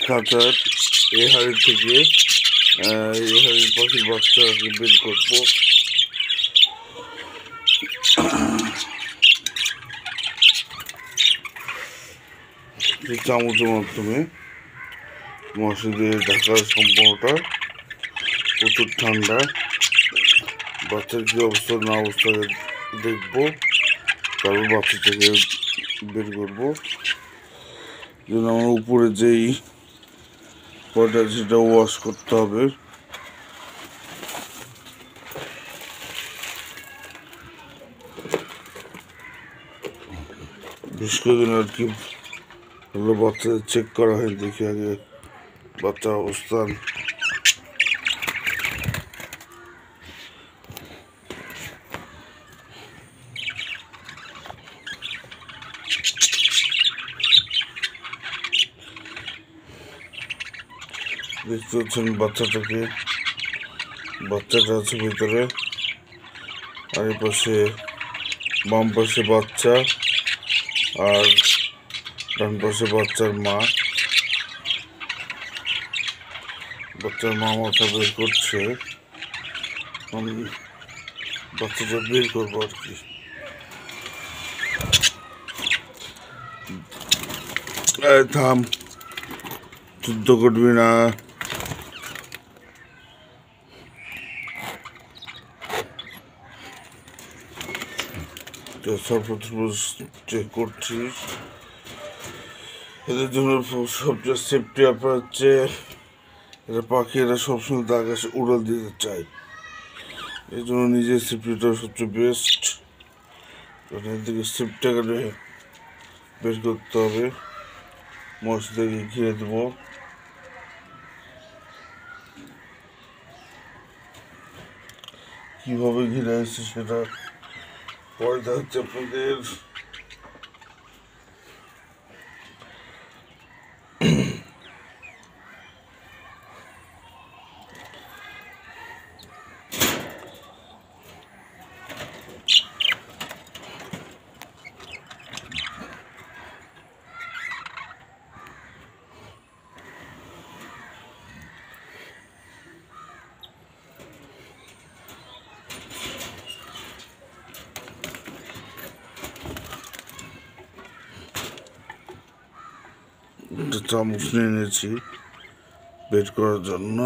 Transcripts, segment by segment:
খাঁচার এই হাড়ি থেকে এই হাড়ির পাখির বাচ্চাকে বের করবো। চামচের মাধ্যমে মশা দিয়ে ঢাকার সম্পূর্ণটা প্রচুর ঠান্ডা। বাচ্চার কী অবস্থা না অবস্থা দেখবো, তারপর বাচ্চাটাকে বের করবো। যেন আমার উপরে যেই পয়টা সেটা ওয়াশ করতে হবে। বেশ কয়েকদিন আর কি হলো বাচ্চাদের চেক করা হয়, দেখি আগে বাচ্চার অবস্থান। দেখতে পাচ্ছেন বাচ্চাটা আছে ভিতরে, আর এই পাশে বাম পাশে বাচ্চা আর ডান পাশে বাচ্চার মা। বাচ্চার মা মাথা বের করছে, বাচ্চাটা বের করবো আর কি। থাম, যুদ্ধ করবি না। চেক করছিস, এদের জন্য সবচেয়ে সেফটি ব্যাপার হচ্ছে এরা পাখি, এরা সবসময় আকাশে উড়াল দিতে চায়। এই জন্য নিজের সেফটিটা সবচেয়ে বেস্ট। এখান থেকে সেফটিটাকে বের করতে হবে। মশা থেকে ঘিরে দেবো। কীভাবে ঘিরে আসছে সেটা পরে দেখাচ্ছে আপনাদের। চামচ নিয়ে এনেছি বের করার জন্য।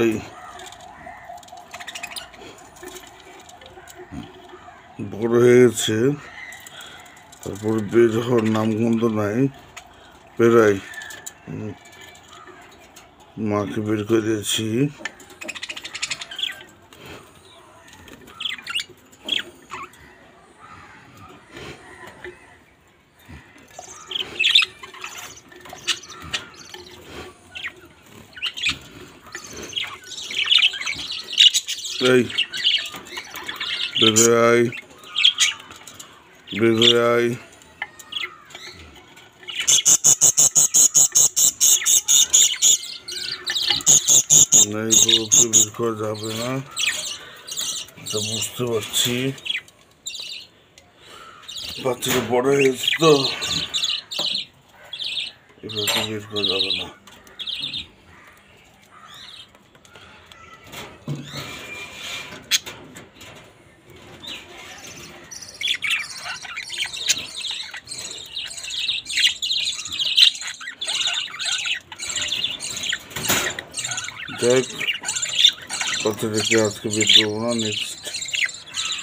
এই বড় হয়ে গেছে, তারপরে বের হওয়ার নামগন্ধ নাই। বেরাই, মাকে বের করে দিয়েছি। এই বের হয়ে আয়, বের হয়ে আয়। বের করা যাবে না, এটা বুঝতে পারছি। বাচ্চাটা বড় হয়েছে তো, এবার বের করা যাবে না। দেখ, বাচ্চাটাকে আজকে বের করবো না, নেক্সট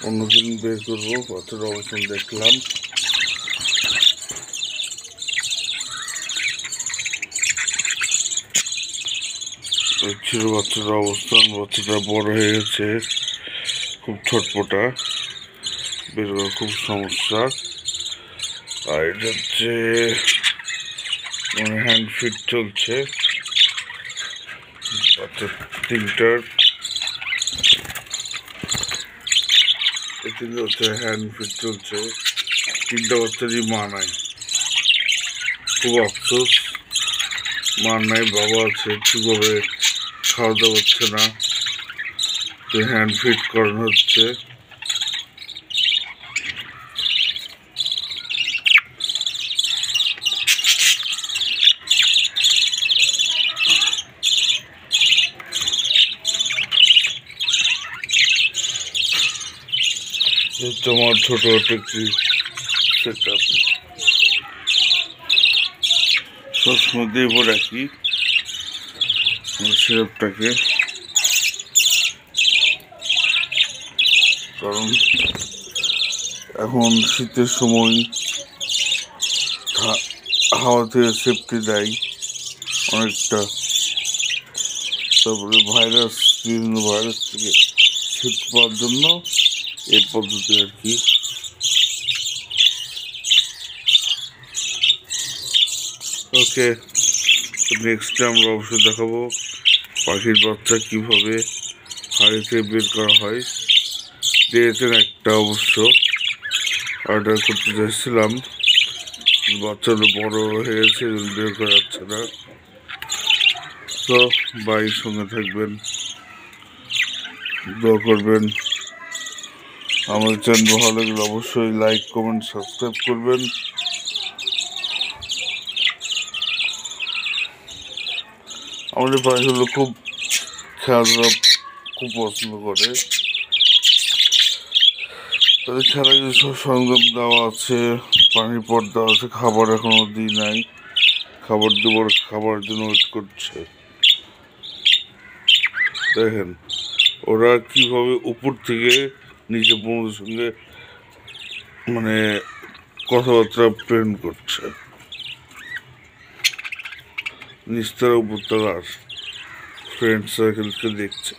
অন্যদিন বের করবো। বাচ্চার অবস্থান দেখলাম। ছিল বাচ্চাটার অবস্থান। বাচ্চাটা বড় হয়ে গেছে, খুব ছটপটা, বের করা খুব সমস্যা। আর এটা হচ্ছে মানে হ্যান্ড ফিট চলছে বাচ্চার তিনটার। এই তিনটা হচ্ছে হ্যান্ড ফিট চলছে। তিনটা বাচ্চারই মা নাই, খুব আফসোস। মা নাই, বাবা আছে, ঠিকভাবে খাওয়া দাওয়া হচ্ছে না। হ্যান্ড ফিট করানো হচ্ছে। আমার ছোট একটি সেট আপ সবসময় দেব রাখি সিরাপটাকে, কারণ এখন শীতের সময় হাওয়া থেকে সেফটি দেয় অনেকটা, তারপরে বিভিন্ন ভাইরাস থেকে সেফটি পাওয়ার জন্য এই পদ্ধতি আর কি। ওকে, নেক্সট আমরা অবশ্যই দেখাবো পাখির বাচ্চা কীভাবে হাড়ি থেকে বের করা হয়। দিয়েছেন একটা অবশ্য অর্ডার করতে চাইছিলাম, বাচ্চাগুলো বড় হয়ে গেছে, বের করা যাচ্ছে না। তো বাইর সঙ্গে থাকবেন, দোয়া করবেন। আমাদের চ্যানেল ভালো লাগলে অবশ্যই লাইক কমেন্ট সাবস্ক্রাইব করবেন। আমাদের পাখিগুলো খুব খেলাধুলা খুব পছন্দ করে, তাদের খেলায় সব সরঞ্জাম দেওয়া আছে, পানির পট দেওয়া আছে, খাবার এখনো দিই নাই, খাবার দেবো, খাবারের জন্য ওয়েট করছে। দেখেন ওরা কিভাবে উপর থেকে নিচে বন্ধুদের সঙ্গে মানে কথাবার্তা প্রেরণ করছে, নিচতলা উপরতলার ফ্রেন্ড সার্কেলকে দেখছে।